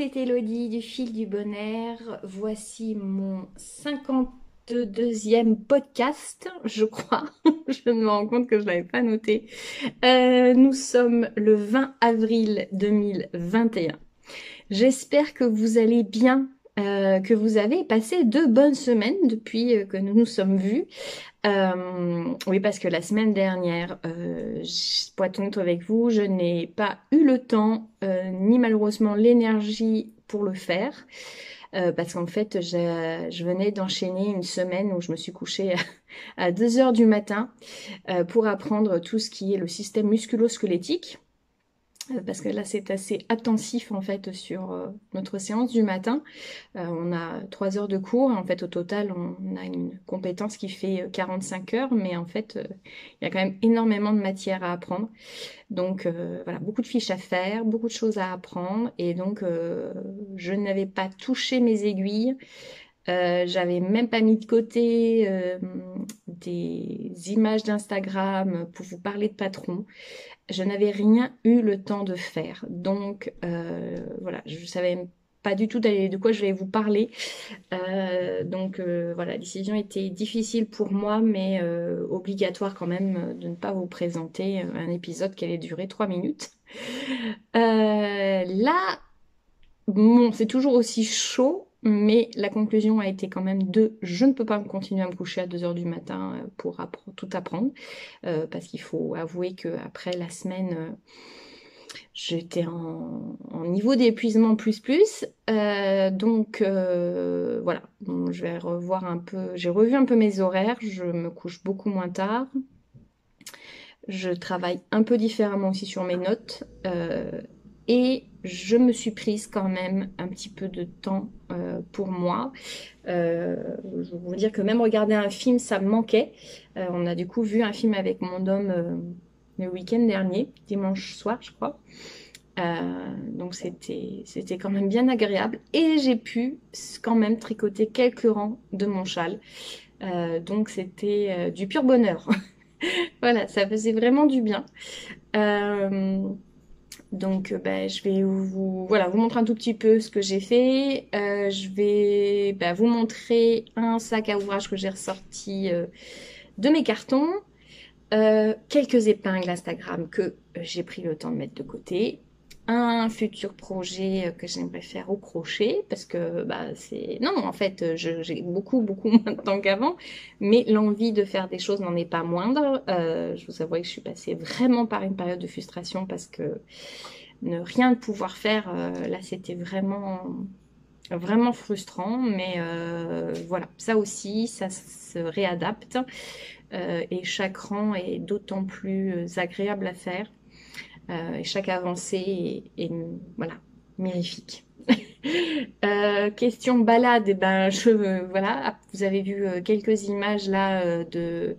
c'est Elodie du Fil du Bonheur. Voici mon 52e podcast, je crois. Je me rends compte que je ne l'avais pas noté. Nous sommes le 20 avril 2021. J'espère que vous allez bien, que vous avez passé 2 bonnes semaines depuis que nous nous sommes vus. Oui, parce que la semaine dernière, pour être honnête avec vous, je n'ai pas eu le temps, ni malheureusement l'énergie pour le faire. Parce qu'en fait, je venais d'enchaîner une semaine où je me suis couchée à 2 heures du matin pour apprendre tout ce qui est le système musculo-squelettique. Parce que là, c'est assez intensif en fait sur notre séance du matin. On a 3 heures de cours. En fait, au total, on a une compétence qui fait 45 heures. Mais en fait, il y a quand même énormément de matière à apprendre. Donc, voilà, beaucoup de fiches à faire, beaucoup de choses à apprendre. Et donc, je n'avais pas touché mes aiguilles. J'avais même pas mis de côté des images d'Instagram pour vous parler de patron. Je n'avais rien eu le temps de faire. Donc, voilà, je savais pas du tout de quoi je vais vous parler. Donc voilà, la décision était difficile pour moi, mais obligatoire quand même de ne pas vous présenter un épisode qui allait durer 3 minutes. Là, bon, c'est toujours aussi chaud, mais la conclusion a été quand même de je ne peux pas continuer à me coucher à 2 heures du matin pour tout apprendre, parce qu'il faut avouer qu'après la semaine, j'étais en niveau d'épuisement plus. Donc voilà, bon, je vais revoir un peu, j'ai revu un peu mes horaires, je me couche beaucoup moins tard. Je travaille un peu différemment aussi sur mes notes. Et je me suis prise quand même un petit peu de temps pour moi. Je vais vous dire que même regarder un film, ça me manquait. On a du coup vu un film avec mon homme le week-end dernier, dimanche soir, je crois. Donc c'était quand même bien agréable. Et j'ai pu quand même tricoter quelques rangs de mon châle. Donc c'était du pur bonheur. Voilà, ça faisait vraiment du bien. Donc bah, je vais voilà, vous montrer un tout petit peu ce que j'ai fait. Je vais vous montrer un sac à ouvrage que j'ai ressorti de mes cartons. Quelques épingles Instagram que j'ai pris le temps de mettre de côté. Un futur projet que j'aimerais faire au crochet parce que c'est... Non, en fait, j'ai beaucoup moins de temps qu'avant, mais l'envie de faire des choses n'en est pas moindre. Je vous avoue que je suis passée vraiment par une période de frustration parce que ne rien pouvoir faire, là, c'était vraiment frustrant, mais voilà, ça aussi, ça se réadapte et chaque rang est d'autant plus agréable à faire et chaque avancée est voilà, mirifique. Question balade, et voilà, vous avez vu quelques images là de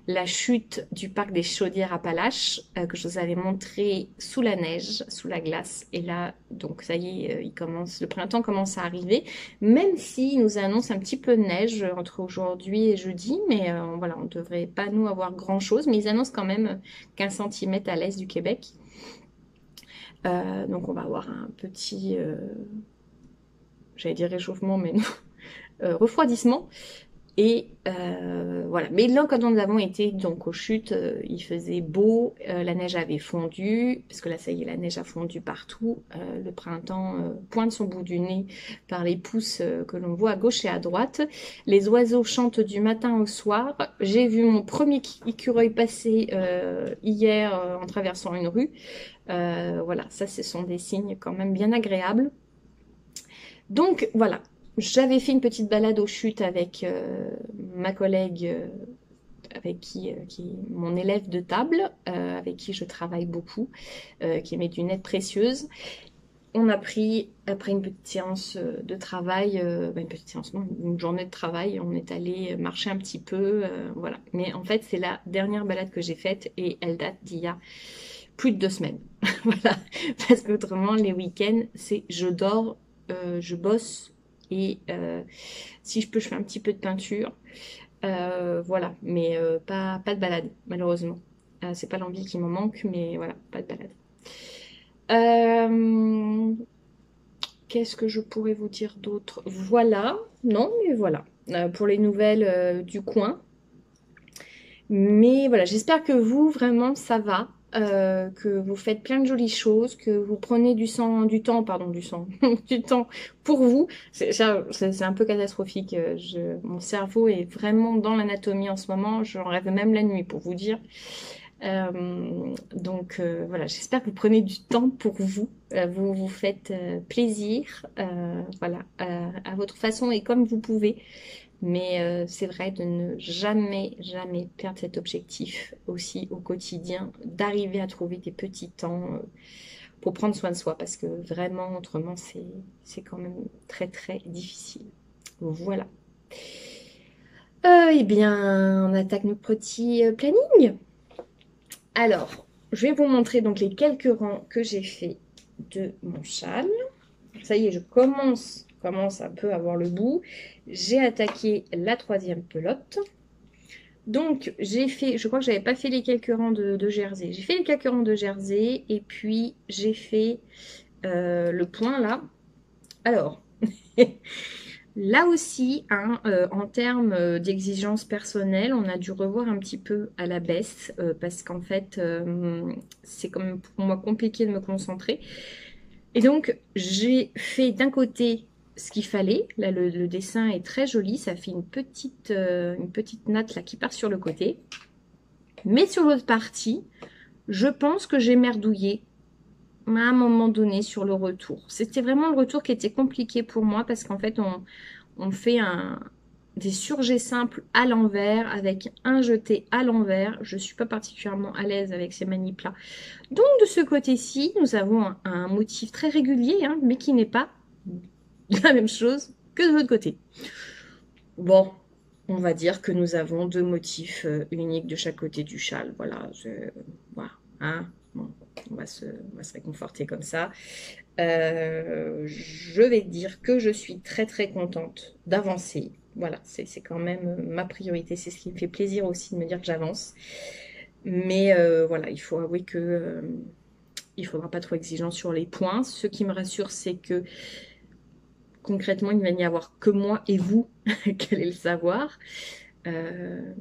la chute du parc des Chaudières-Appalaches que je vous avais montré sous la neige, sous la glace. Et là, donc ça y est, le printemps commence à arriver, même s'il nous annonce un petit peu de neige entre aujourd'hui et jeudi, mais voilà, on ne devrait pas nous avoir grand-chose, mais ils annoncent quand même 15 cm à l'est du Québec. Donc on va avoir un petit, j'allais dire réchauffement, mais non, refroidissement. Et voilà. Mais là, quand nous avons été donc aux chutes, il faisait beau, la neige avait fondu, parce que là, ça y est, la neige a fondu partout. Le printemps pointe son bout du nez par les pousses que l'on voit à gauche et à droite. Les oiseaux chantent du matin au soir. J'ai vu mon premier écureuil passer hier en traversant une rue. Voilà, ça, ce sont des signes quand même bien agréables. Donc voilà, j'avais fait une petite balade aux chutes avec ma collègue qui est mon élève de table, avec qui je travaille beaucoup, qui est mes lunettes précieuses. On a pris, après une petite séance de travail, une petite séance, non, une journée de travail, on est allé marcher un petit peu, voilà. Mais en fait, c'est la dernière balade que j'ai faite et elle date d'il y a plus de 2 semaines. Voilà, parce qu'autrement, les week-ends, c'est je dors, je bosse et si je peux, je fais un petit peu de peinture. Voilà, mais pas de balade, malheureusement. C'est pas l'envie qui m'en manque, mais voilà, pas de balade. Euh, Qu'est-ce que je pourrais vous dire d'autre? Voilà, non, mais voilà, pour les nouvelles du coin. Mais voilà, j'espère que vous, vraiment, ça va, que vous faites plein de jolies choses, que vous prenez du temps, pardon, du sang, du temps pour vous. C'est un peu catastrophique. Mon cerveau est vraiment dans l'anatomie en ce moment. J'en rêve même la nuit, pour vous dire. Voilà, j'espère que vous prenez du temps pour vous. Vous vous faites plaisir, voilà, à votre façon et comme vous pouvez. Mais c'est vrai de ne jamais, jamais perdre cet objectif aussi au quotidien, d'arriver à trouver des petits temps pour prendre soin de soi, parce que vraiment, autrement, c'est quand même très, très difficile. Voilà. Eh bien, on attaque notre petit planning. Alors, je vais vous montrer donc les quelques rangs que j'ai fait de mon châle. Ça y est, je commence un peu à voir le bout. J'ai attaqué la 3e pelote. Donc, j'ai fait, je crois que j'avais pas fait les quelques rangs de jersey. J'ai fait les quelques rangs de jersey et puis j'ai fait le point là. Alors, là aussi, hein, en termes d'exigence personnelle, on a dû revoir un petit peu à la baisse parce qu'en fait, c'est quand même pour moi compliqué de me concentrer. Et donc, j'ai fait d'un côté ce qu'il fallait. Là, le dessin est très joli. Ça fait une petite natte là, qui part sur le côté. Mais sur l'autre partie, je pense que j'ai merdouillé à un moment donné sur le retour. C'était vraiment le retour qui était compliqué pour moi parce qu'en fait, on fait des surjets simples à l'envers avec un jeté à l'envers. Je ne suis pas particulièrement à l'aise avec ces manips-là. Donc, de ce côté-ci, nous avons un motif très régulier, hein, mais qui n'est pas la même chose que de l'autre côté. Bon, on va dire que nous avons 2 motifs uniques de chaque côté du châle. Voilà, voilà hein. Bon, on va se réconforter comme ça. Je vais dire que je suis très très contente d'avancer. Voilà, c'est quand même ma priorité. C'est ce qui me fait plaisir aussi de me dire que j'avance. Mais voilà, il faut avouer que il ne faudra pas trop exigeant sur les points. Ce qui me rassure, c'est que concrètement, il ne va n'y avoir que moi et vous qui allez le savoir.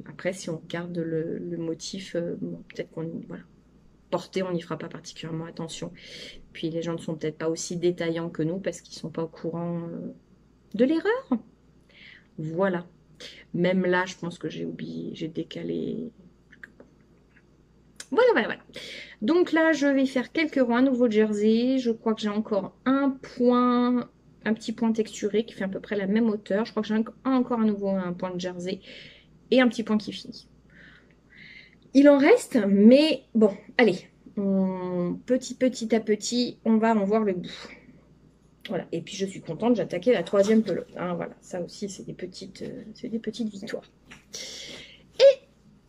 Après, si on regarde le motif, bon, peut-être qu'on voilà, porté, on n'y fera pas particulièrement attention. Puis les gens ne sont peut-être pas aussi détaillants que nous parce qu'ils ne sont pas au courant de l'erreur. Voilà. Même là, je pense que j'ai oublié, j'ai décalé. Voilà, voilà, voilà. Donc là, je vais faire quelques rangs à nouveau de jersey. Je crois que j'ai encore un petit point texturé qui fait à peu près la même hauteur. Je crois que j'ai encore à nouveau un point de jersey et un petit point qui finit. Il en reste, mais bon, allez. Petit à petit, on va en voir le bout. Voilà. Et puis je suis contente, j'ai attaqué la 3e pelote. Hein, voilà, ça aussi, c'est des petites victoires.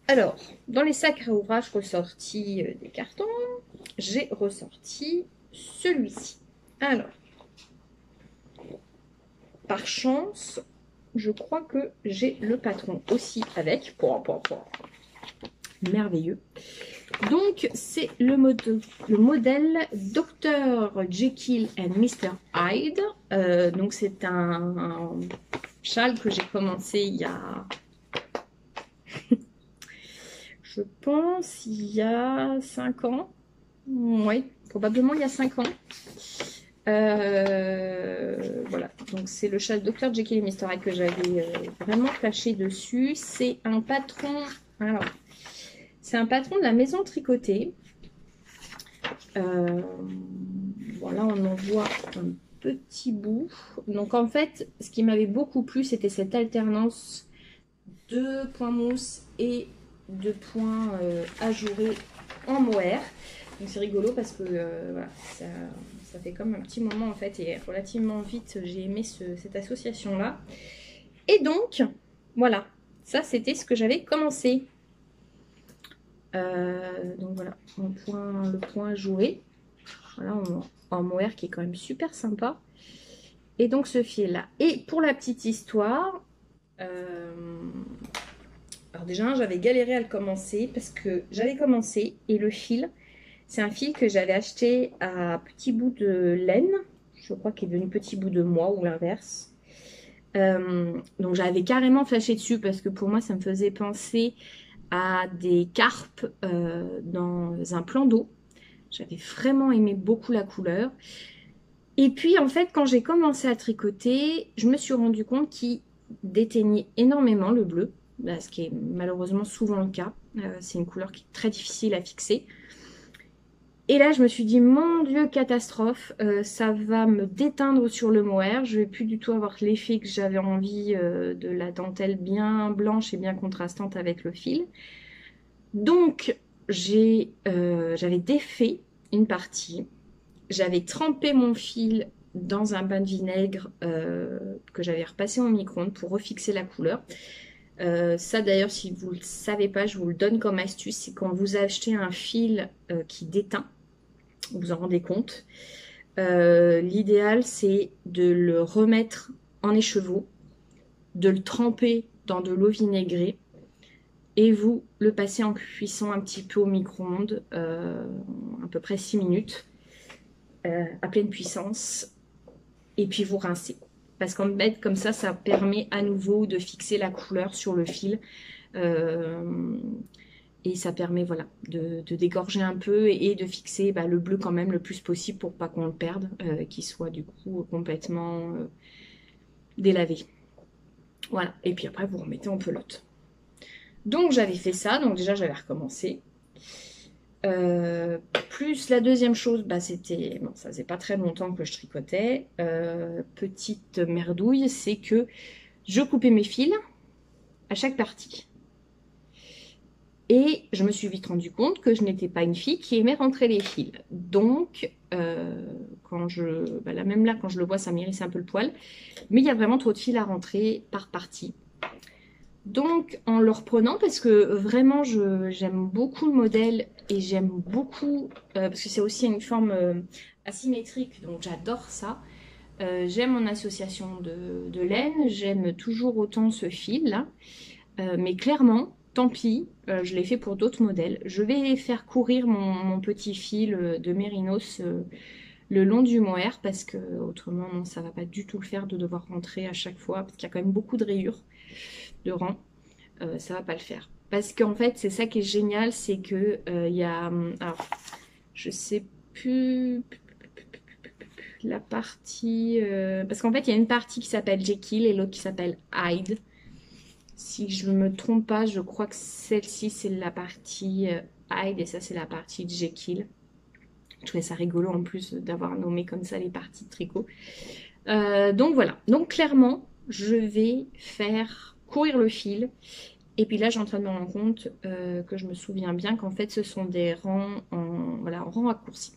Alors, dans les sacs à ouvrage ressortis des cartons, j'ai ressorti celui-ci. Alors, par chance, je crois que j'ai le patron aussi avec. Merveilleux. Donc, c'est le modèle Dr. Jekyll and Mr. Hyde. Donc, c'est un châle que j'ai commencé il y a... je pense il y a 5 ans. Oui, probablement il y a 5 ans. Voilà, donc c'est le châle Dr. Jekyll et Mr. Hyde que j'avais vraiment flashé dessus. C'est un patron... Alors, c'est un patron de la maison tricotée. Voilà, on en voit un petit bout. Donc en fait, ce qui m'avait beaucoup plu, c'était cette alternance de points mousse et de points ajourés en mohair. Donc c'est rigolo parce que voilà, ça fait comme un petit moment en fait et relativement vite j'ai aimé cette association là. Et donc voilà, ça c'était ce que j'avais commencé. Donc voilà, le point ajouré. Voilà, en mohair qui est quand même super sympa. Et donc ce fil là. Et pour la petite histoire, alors déjà j'avais galéré à le commencer parce que j'avais commencé et le fil, c'est un fil que j'avais acheté à petit bout de laine je crois qu'il est devenu petit bout de moi ou l'inverse. Donc j'avais carrément flashé dessus parce que pour moi ça me faisait penser à des carpes dans un plan d'eau. J'avais vraiment aimé beaucoup la couleur. Et puis en fait quand j'ai commencé à tricoter, je me suis rendu compte qu'il déteignait énormément le bleu, ce qui est malheureusement souvent le cas. C'est une couleur qui est très difficile à fixer. Et là, je me suis dit, mon Dieu, catastrophe, ça va me déteindre sur le mohair. Je vais plus du tout avoir l'effet que j'avais envie de la dentelle bien blanche et bien contrastante avec le fil. Donc, j'avais défait une partie. J'avais trempé mon fil dans un bain de vinaigre que j'avais repassé au micro-ondes pour refixer la couleur. Ça d'ailleurs, si vous ne le savez pas, je vous le donne comme astuce, c'est quand vous achetez un fil qui déteint, vous vous en rendez compte. L'idéal, c'est de le remettre en écheveau, de le tremper dans de l'eau vinaigrée et vous le passez en cuisson un petit peu au micro-ondes, à peu près 6 minutes, à pleine puissance, et puis vous rincez. Parce qu'en fait, comme ça permet à nouveau de fixer la couleur sur le fil. Et ça permet voilà, de dégorger un peu et de fixer le bleu quand même le plus possible pour pas qu'on le perde, qu'il soit du coup complètement délavé. Voilà, et puis après vous remettez en pelote. Donc j'avais fait ça, donc déjà j'avais recommencé. Plus la deuxième chose, c'était, bon, ça faisait pas très longtemps que je tricotais. Petite merdouille, c'est que je coupais mes fils à chaque partie. Et je me suis vite rendu compte que je n'étais pas une fille qui aimait rentrer les fils. Donc, quand même là, quand je le vois, ça m'irrisse un peu le poil. Mais il y a vraiment trop de fils à rentrer par partie. Donc, en le reprenant, parce que vraiment, j'aime beaucoup le modèle et j'aime beaucoup, parce que c'est aussi une forme asymétrique, donc j'adore ça. J'aime mon association de laine, j'aime toujours autant ce fil-là. Mais clairement, tant pis, je l'ai fait pour d'autres modèles. Je vais faire courir mon petit fil de Mérinos le long du mohair parce que autrement, non, ça va pas du tout le faire de devoir rentrer à chaque fois parce qu'il y a quand même beaucoup de rayures de rang. Ça va pas le faire. Parce qu'en fait, c'est ça qui est génial, c'est que il y a... Alors, je sais plus la partie... parce qu'en fait, il y a une partie qui s'appelle Jekyll et l'autre qui s'appelle Hyde. Si je ne me trompe pas, je crois que celle-ci, c'est la partie Hyde et ça, c'est la partie Jekyll. Je trouvais ça rigolo en plus d'avoir nommé comme ça les parties de tricot. Donc voilà. Donc clairement, je vais faire courir le fil. Et puis là, j'ai en train de me rendre compte que je me souviens bien qu'en fait, ce sont des rangs en rang raccourci.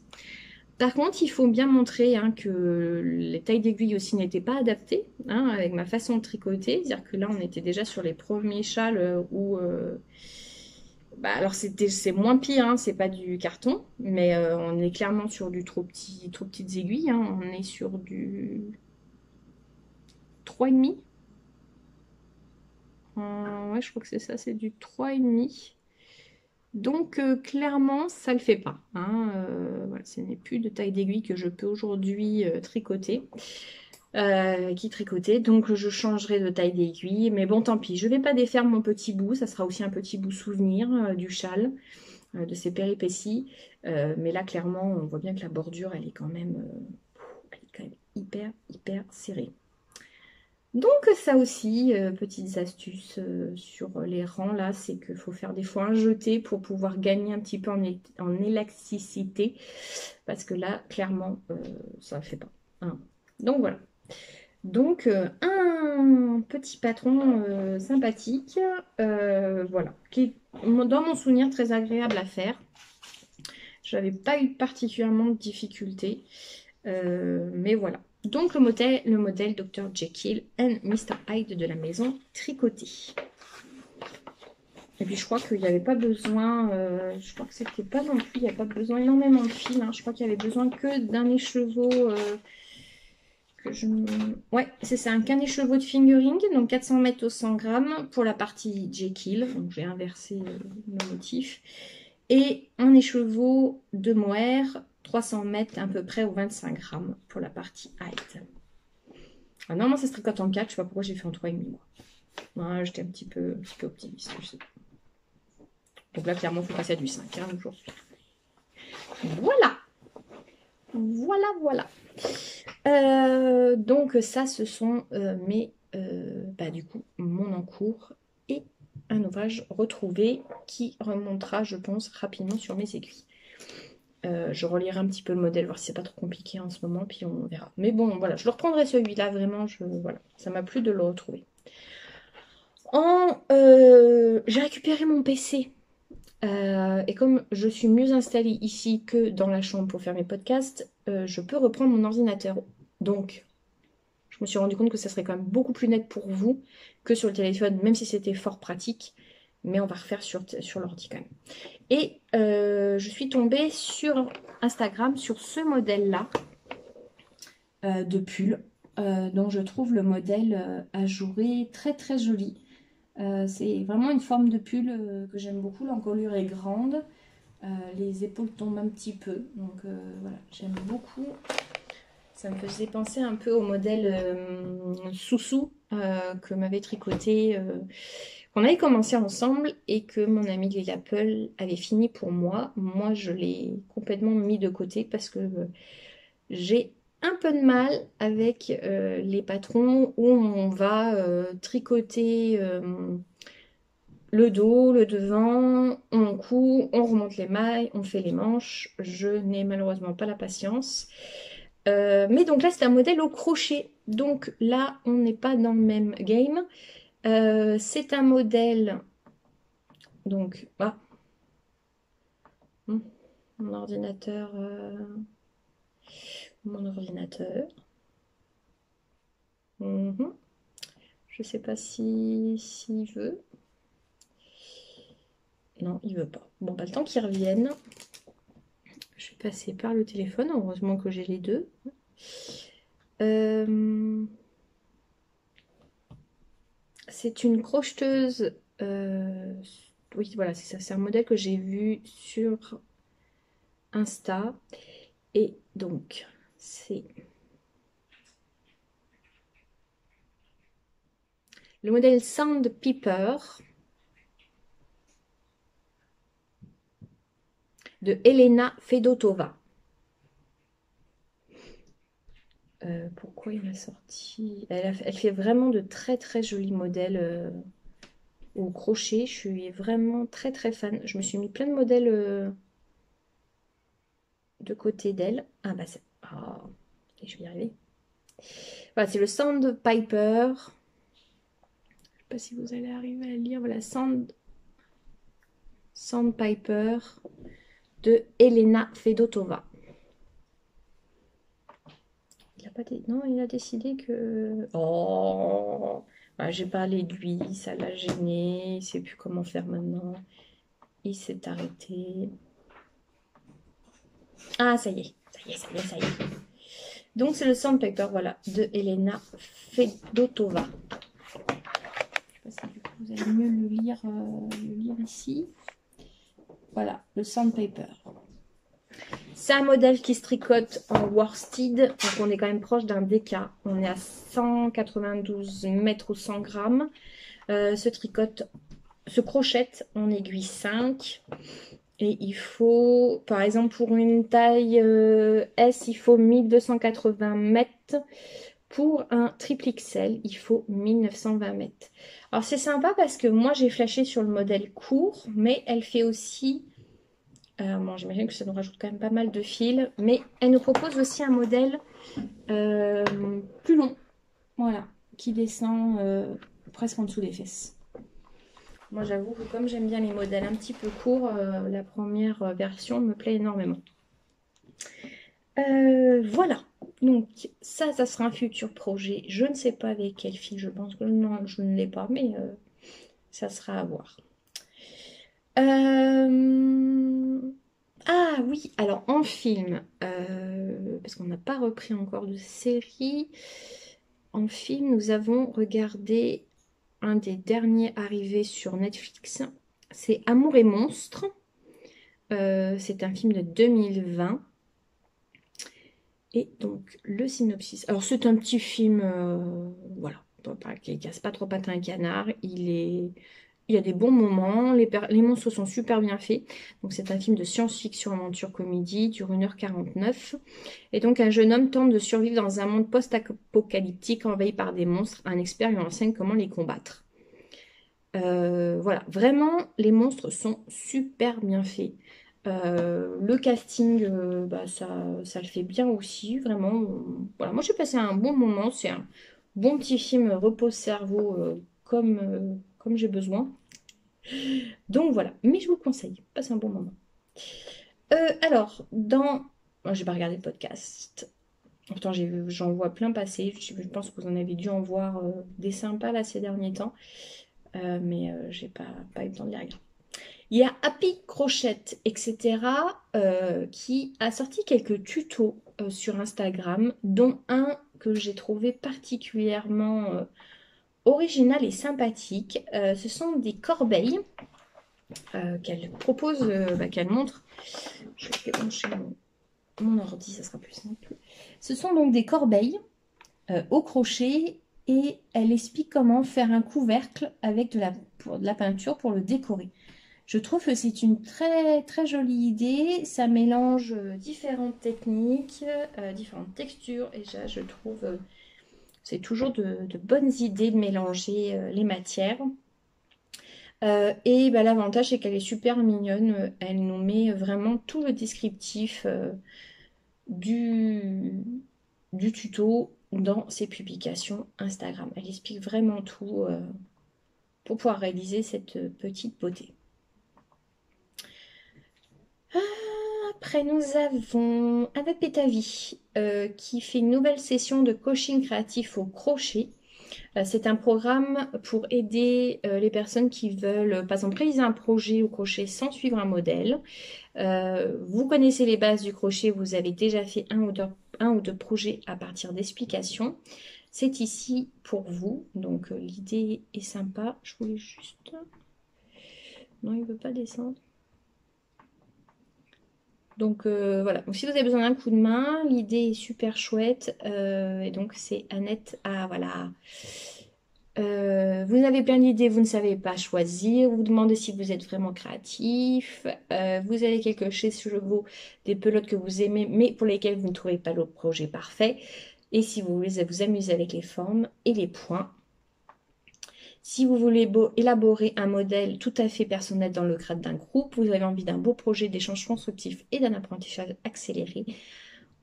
Par contre, il faut bien montrer que les tailles d'aiguille aussi n'étaient pas adaptées avec ma façon de tricoter. C'est-à-dire que là, on était déjà sur les premiers châles où... alors, c'est moins pire, c'est pas du carton, mais on est clairement sur du trop petites aiguilles. On est sur du 3,5. Ouais, je crois que c'est ça, c'est du 3,5. Donc clairement ça le fait pas. Voilà, ce n'est plus de taille d'aiguille que je peux aujourd'hui tricoter. Donc je changerai de taille d'aiguille. Mais bon, tant pis, je vais pas défaire mon petit bout. Ça sera aussi un petit bout souvenir du châle, de ses péripéties. Mais là, clairement, on voit bien que la bordure, elle est quand même hyper, hyper serrée. Donc ça aussi, petites astuces sur les rangs là, c'est qu'il faut faire des fois un jeté pour pouvoir gagner un petit peu en élasticité. Parce que là, clairement, ça ne fait pas. Donc voilà. Donc un petit patron sympathique, voilà, qui est dans mon souvenir très agréable à faire. Je n'avais pas eu particulièrement de difficultés, mais voilà. Donc le modèle Dr. Jekyll and Mr. Hyde de la maison tricotée. Et puis je crois qu'il n'y avait pas besoin, je crois que c'était pas non plus, il n'y a pas besoin énormément de fil. Je crois qu'il y avait besoin que d'un écheveau, ouais, c'est ça, qu'un écheveau de fingering, donc 400 mètres au 100 grammes pour la partie Jekyll. Donc j'ai inversé le motif. Et un écheveau de mohair 300 mètres à peu près ou 25 grammes pour la partie height. Alors, normalement, ça se tricote en 4. Je sais pas pourquoi j'ai fait en 3,5 moi. Ouais, j'étais un petit peu optimiste. Je sais pas. Donc là, clairement, il faut passer à du 5 hein, aujourd'hui. Voilà. Voilà. Donc ça, ce sont mes, du coup, mon encours et un ouvrage retrouvé qui remontera, je pense, rapidement sur mes aiguilles. Je relirai un petit peu le modèle, voir si c'est pas trop compliqué en ce moment, puis on verra. Mais bon, voilà, je le reprendrai celui-là, vraiment, voilà, ça m'a plu de le retrouver. J'ai récupéré mon PC. Et comme je suis mieux installée ici que dans la chambre pour faire mes podcasts, je peux reprendre mon ordinateur. Donc, je me suis rendu compte que ça serait quand même beaucoup plus net pour vous que sur le téléphone, même si c'était fort pratique. Mais on va refaire sur l'ordi quand même. Et je suis tombée sur Instagram sur ce modèle-là de pull, dont je trouve le modèle ajouré très très joli. C'est vraiment une forme de pull que j'aime beaucoup. L'encolure est grande. Les épaules tombent un petit peu. Donc voilà, j'aime beaucoup. Ça me faisait penser un peu au modèle Soussou que m'avait tricoté, qu'on avait commencé ensemble et que mon amie Lily Apple avait fini pour moi. Moi, je l'ai complètement mis de côté parce que j'ai un peu de mal avec les patrons où on va tricoter le dos, le devant, on coud, on remonte les mailles, on fait les manches. Je n'ai malheureusement pas la patience. Mais donc là, c'est un modèle au crochet. Donc là, on n'est pas dans le même game. C'est un modèle... Donc, mon ordinateur... Mon ordinateur. Je sais pas s'il veut. Non, il veut pas. Bon, le temps qu'il revienne, je vais passer par le téléphone. Heureusement que j'ai les deux. C'est une crocheteuse. Oui, voilà, c'est ça. C'est un modèle que j'ai vu sur Insta. Et donc, c'est le modèle Sandpiper de Elena Fedotova. Pourquoi il m'a sorti... Elle fait vraiment de très très jolis modèles au crochet. Je suis vraiment très très fan. Je me suis mis plein de modèles de côté d'elle. Ah bah c'est... Oh, je vais y arriver. Voilà, c'est le Sandpiper. Je sais pas si vous allez arriver à le lire. Voilà, Sandpiper de Elena Fedotova. Non, il a décidé que... Oh, bah, j'ai parlé de lui, ça l'a gêné, il sait plus comment faire maintenant. Il s'est arrêté. Ah, ça y est. Donc, c'est le Sandpaper, voilà, de Elena Fedotova. Je sais pas si du coup, vous allez mieux le lire ici. Voilà, le Sandpaper. C'est un modèle qui se tricote en worsted, donc on est quand même proche d'un DK. On est à 192 mètres ou 100 grammes. Se crochette en aiguille 5. Et il faut, par exemple, pour une taille S, il faut 1280 mètres. Pour un triple XL, il faut 1920 mètres. Alors c'est sympa parce que moi j'ai flashé sur le modèle court, mais elle fait aussi... bon, j'imagine que ça nous rajoute quand même pas mal de fils, mais elle nous propose aussi un modèle plus long, voilà, qui descend presque en dessous des fesses. Moi j'avoue que comme j'aime bien les modèles un petit peu courts, la première version me plaît énormément. Voilà, donc ça sera un futur projet. Je ne sais pas avec quelle fille, je pense que non, je ne l'ai pas, mais ça sera à voir. Ah oui, alors en film, parce qu'on n'a pas repris encore de série, en film, nous avons regardé un des derniers arrivés sur Netflix, c'est Amour et Monstres. C'est un film de 2020. Et donc, le synopsis. Alors, c'est un petit film, voilà, qui ne casse pas trop patin un canard. Il y a des bons moments. Les monstres sont super bien faits. Donc, c'est un film de science-fiction, aventure, comédie, dure 1h49. Et donc, un jeune homme tente de survivre dans un monde post-apocalyptique envahi par des monstres. Un expert lui enseigne comment les combattre. Voilà, vraiment, les monstres sont super bien faits. Le casting, bah, ça le fait bien aussi, vraiment. Voilà, moi j'ai passé un bon moment. C'est un bon petit film repose-cerveau comme j'ai besoin. Donc voilà, mais je vous le conseille, passe un bon moment. Alors, moi, j'ai pas regardé de podcast. Pourtant, j'en vois plein passer. Je pense que vous en avez dû en voir des sympas là ces derniers temps. Mais j'ai pas eu le temps de les regarder. Il y a Happy Crochet, etc., qui a sorti quelques tutos sur Instagram, dont un que j'ai trouvé particulièrement original et sympathique. Ce sont des corbeilles qu'elle propose, qu'elle montre. Je vais brancher mon ordi, ça sera plus simple. Ce sont donc des corbeilles au crochet et elle explique comment faire un couvercle avec de la peinture pour le décorer. Je trouve que c'est une très très jolie idée. Ça mélange différentes techniques, différentes textures. Et je trouve c'est toujours de bonnes idées de mélanger les matières. Et bah, l'avantage, c'est qu'elle est super mignonne. Elle nous met vraiment tout le descriptif du, du tuto dans ses publications Instagram. Elle explique vraiment tout pour pouvoir réaliser cette petite beauté. Après, nous avons Anna Pétavie qui fait une nouvelle session de coaching créatif au crochet. C'est un programme pour aider les personnes qui veulent, par exemple, réaliser un projet au crochet sans suivre un modèle. Vous connaissez les bases du crochet, vous avez déjà fait un ou deux projets à partir d'explications. C'est ici pour vous, donc l'idée est sympa. Je voulais juste... Non, il ne veut pas descendre. Donc voilà, donc, si vous avez besoin d'un coup de main, l'idée est super chouette. Et donc c'est Annette. Ah voilà. Vous avez plein d'idées, vous ne savez pas choisir. Vous demandez si vous êtes vraiment créatif. Vous avez quelque chose sur vous, des pelotes que vous aimez, mais pour lesquelles vous ne trouvez pas le projet parfait. Et si vous voulez vous amuser avec les formes et les points. Si vous voulez élaborer un modèle tout à fait personnel dans le cadre d'un groupe, vous avez envie d'un beau projet d'échange constructif et d'un apprentissage accéléré,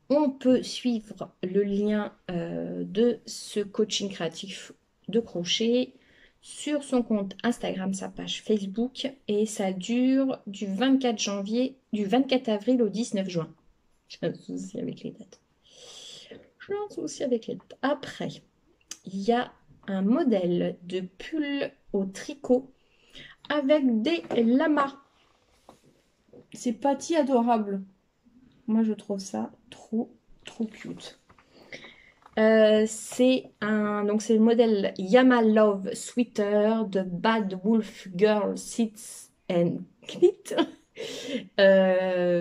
on peut suivre le lien de ce coaching créatif de crochet sur son compte Instagram, sa page Facebook, et ça dure du 24 avril au 19 juin. J'ai un souci avec les dates. Après, il y a un modèle de pull au tricot avec des lamas. C'est Patty adorable. Moi, je trouve ça trop cute. C'est le modèle Yama Love Sweater de Bad Wolf Girl Sits and Knit.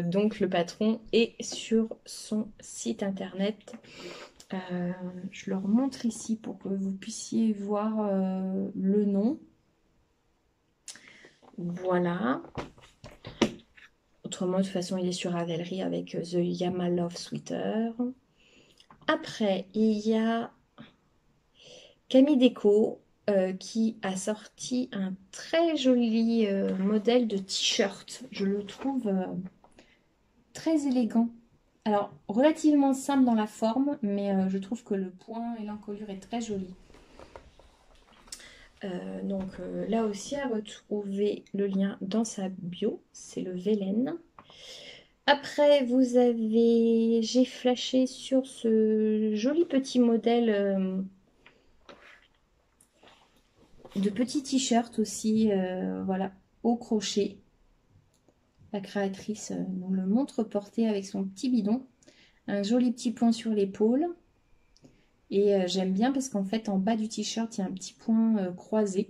Donc le patron est sur son site internet. Je leur montre ici pour que vous puissiez voir le nom. Voilà. Autrement, de toute façon, il est sur Ravelry avec The Yama Love Sweater. Après, il y a Camille Déco qui a sorti un très joli modèle de t-shirt. Je le trouve très élégant. Alors, relativement simple dans la forme, mais je trouve que le point et l'encolure est très joli. Donc là aussi, à retrouver le lien dans sa bio, c'est le Vélène. Après, j'ai flashé sur ce joli petit modèle de petits t-shirts aussi, voilà, au crochet. La créatrice nous le montre porté avec son petit bidon. Un joli petit point sur l'épaule. Et j'aime bien parce qu'en fait, en bas du t-shirt, il y a un petit point croisé.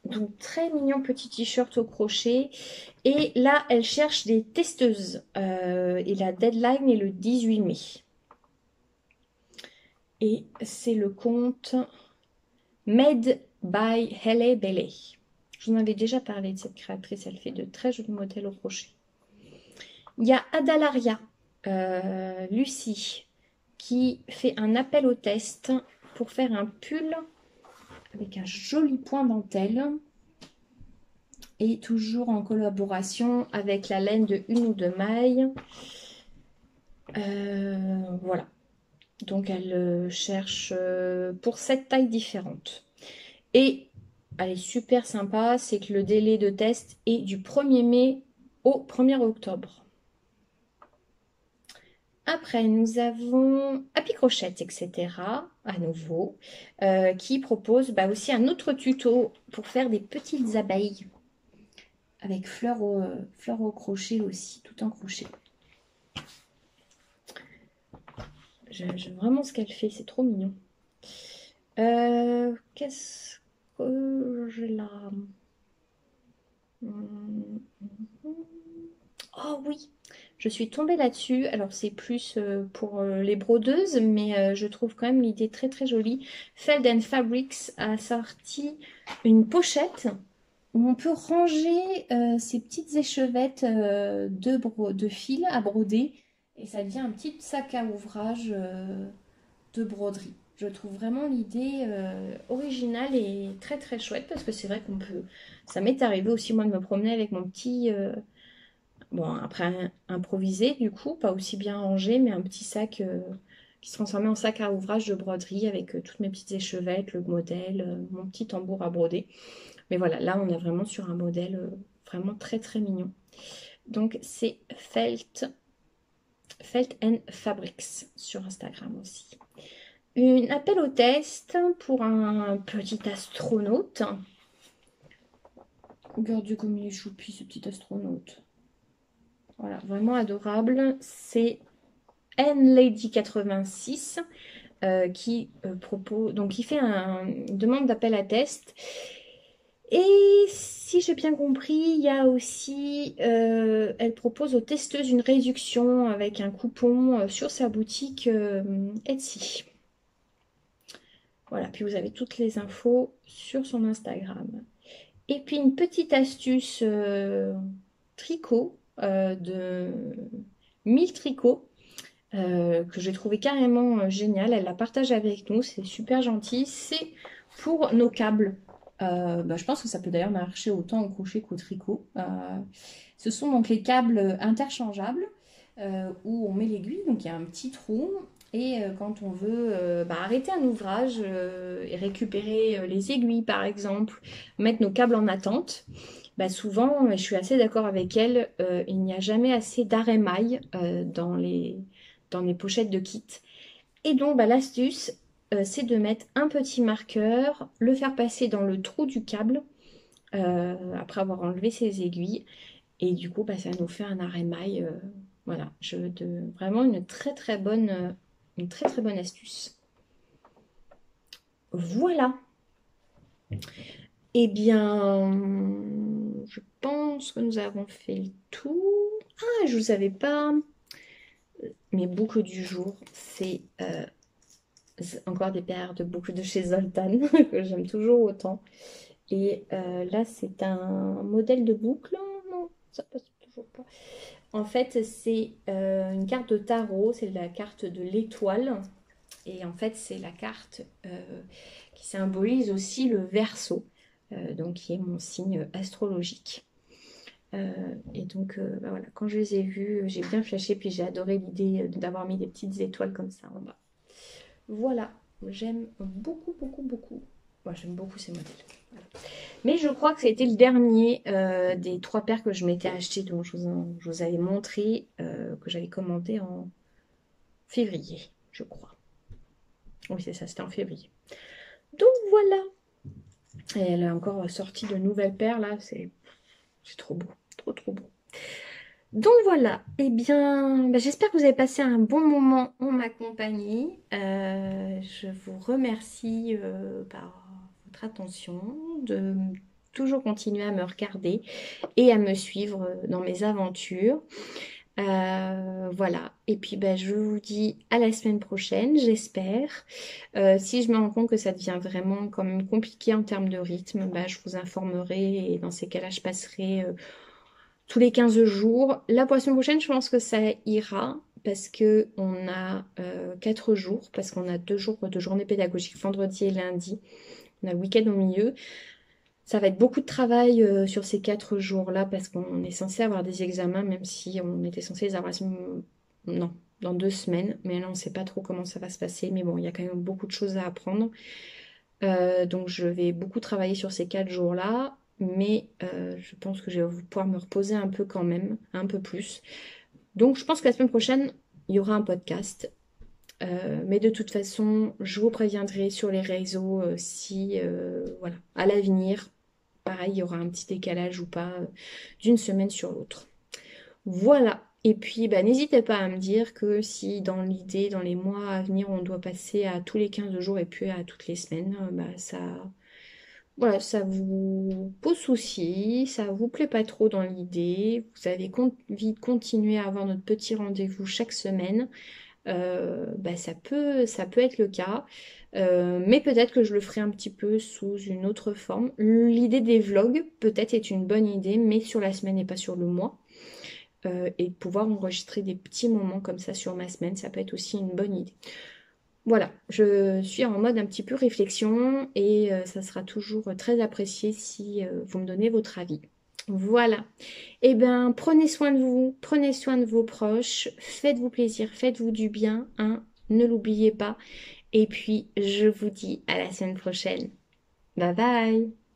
Donc très mignon petit t-shirt au crochet. Et là, elle cherche des testeuses. Et la deadline est le 18 mai. Et c'est le compte Made by Halle Bailey. Je vous en avais déjà parlé de cette créatrice. Elle fait de très jolis modèles au crochet. Il y a Adalaria, Lucie, qui fait un appel au test pour faire un pull avec un joli point dentelle. Et toujours en collaboration avec la laine de 1 ou 2 mailles. Voilà. Donc elle cherche pour 7 tailles différentes. Et elle est super sympa, c'est que le délai de test est du 1er mai au 1er octobre. Après, nous avons Happy Crochette, etc. à nouveau, qui propose aussi un autre tuto pour faire des petites abeilles avec fleurs au crochet aussi, tout en crochet. J'aime vraiment ce qu'elle fait, c'est trop mignon. Qu'est-ce que j'ai là? Oh oui, je suis tombée là-dessus. Alors c'est plus pour les brodeuses, mais je trouve quand même l'idée très très jolie. Feld & Fabrics a sorti une pochette où on peut ranger ces petites échevettes de fil à broder. Et ça devient un petit sac à ouvrage de broderie. Je trouve vraiment l'idée originale et très très chouette parce que c'est vrai qu'on peut... Ça m'est arrivé aussi moi de me promener avec mon petit... bon, après improvisé du coup, pas aussi bien rangé, mais un petit sac qui se transformait en sac à ouvrage de broderie avec toutes mes petites échevettes, le modèle, mon petit tambour à broder. Mais voilà, là on est vraiment sur un modèle vraiment très très mignon. Donc c'est Felt & Fabrics sur Instagram aussi. Un appel au test pour un petit astronaute. Regardez comme il est choupi ce petit astronaute. Voilà, vraiment adorable. C'est NLady86 qui propose, donc qui fait une demande d'appel à test. Et si j'ai bien compris, il y a aussi, elle propose aux testeuses une réduction avec un coupon sur sa boutique Etsy. Voilà, puis vous avez toutes les infos sur son Instagram. Et puis une petite astuce tricot de 1000 tricots que j'ai trouvé carrément génial. Elle la partage avec nous, c'est super gentil. C'est pour nos câbles. Je pense que ça peut d'ailleurs marcher autant au crochet qu'au tricot. Ce sont donc les câbles interchangeables où on met l'aiguille, donc il y a un petit trou. Et quand on veut arrêter un ouvrage et récupérer les aiguilles par exemple, mettre nos câbles en attente, souvent, je suis assez d'accord avec elle, il n'y a jamais assez d'arrêt-maille dans les pochettes de kit. Et donc l'astuce, c'est de mettre un petit marqueur, le faire passer dans le trou du câble après avoir enlevé ses aiguilles. Et du coup, ça nous fait un arrêt-maille. Voilà, vraiment une très très bonne astuce. Voilà. Eh bien, je pense que nous avons fait le tour. Ah, je vous avais pas... Mes boucles du jour, c'est encore des paires de boucles de chez Zoltan que j'aime toujours autant. Et là, c'est un modèle de boucle. Non, ça passe toujours pas. En fait, c'est une carte de tarot. C'est la carte de l'étoile. Et en fait, c'est la carte qui symbolise aussi le Verseau, donc qui est mon signe astrologique. Et donc, voilà, quand je les ai vus, j'ai bien flashé, puis j'ai adoré l'idée d'avoir mis des petites étoiles comme ça en bas. Voilà, j'aime beaucoup, beaucoup, beaucoup. Moi, j'aime beaucoup ces modèles. Voilà. Mais je crois que c'était le dernier des 3 paires que je m'étais acheté, dont je vous avais montré, que j'avais commandé en février, je crois. Oui, c'est ça, c'était en février. Donc voilà. Et elle a encore sorti de nouvelles paires là, c'est trop beau, trop trop beau. Donc voilà, eh bien, j'espère que vous avez passé un bon moment en ma compagnie. Je vous remercie par votre attention, de toujours continuer à me regarder et à me suivre dans mes aventures. Voilà, et puis bah, je vous dis à la semaine prochaine, j'espère. Si je me rends compte que ça devient vraiment quand même compliqué en termes de rythme, bah, je vous informerai et dans ces cas-là, je passerai tous les 15 jours. La semaine prochaine, je pense que ça ira parce que on a 4 jours, parce qu'on a 2 jours de journée pédagogique, vendredi et lundi. On a le week-end au milieu. Ça va être beaucoup de travail sur ces 4 jours-là parce qu'on est censé avoir des examens, même si on était censé les avoir non, dans 2 semaines. Mais là, on ne sait pas trop comment ça va se passer. Mais bon, il y a quand même beaucoup de choses à apprendre. Donc, je vais beaucoup travailler sur ces 4 jours-là. Mais je pense que je vais pouvoir me reposer un peu quand même, un peu plus. Donc, je pense que la semaine prochaine, il y aura un podcast. Mais de toute façon, je vous préviendrai sur les réseaux si, voilà, à l'avenir, pareil, il y aura un petit décalage ou pas d'une semaine sur l'autre. Voilà. Et puis, bah, n'hésitez pas à me dire que si dans l'idée, dans les mois à venir, on doit passer à tous les 15 jours et puis à toutes les semaines, bah, voilà, ça vous pose souci, ça vous plaît pas trop dans l'idée, vous avez envie de continuer à avoir notre petit rendez-vous chaque semaine, bah, ça peut être le cas. Mais peut-être que je le ferai un petit peu sous une autre forme. L'idée des vlogs, peut-être, est une bonne idée, mais sur la semaine et pas sur le mois. Et de pouvoir enregistrer des petits moments comme ça sur ma semaine, ça peut être aussi une bonne idée. Voilà, je suis en mode un petit peu réflexion et ça sera toujours très apprécié si vous me donnez votre avis. Voilà. Eh bien, prenez soin de vous, prenez soin de vos proches, faites-vous plaisir, faites-vous du bien, hein, ne l'oubliez pas. Et puis, je vous dis à la semaine prochaine. Bye bye!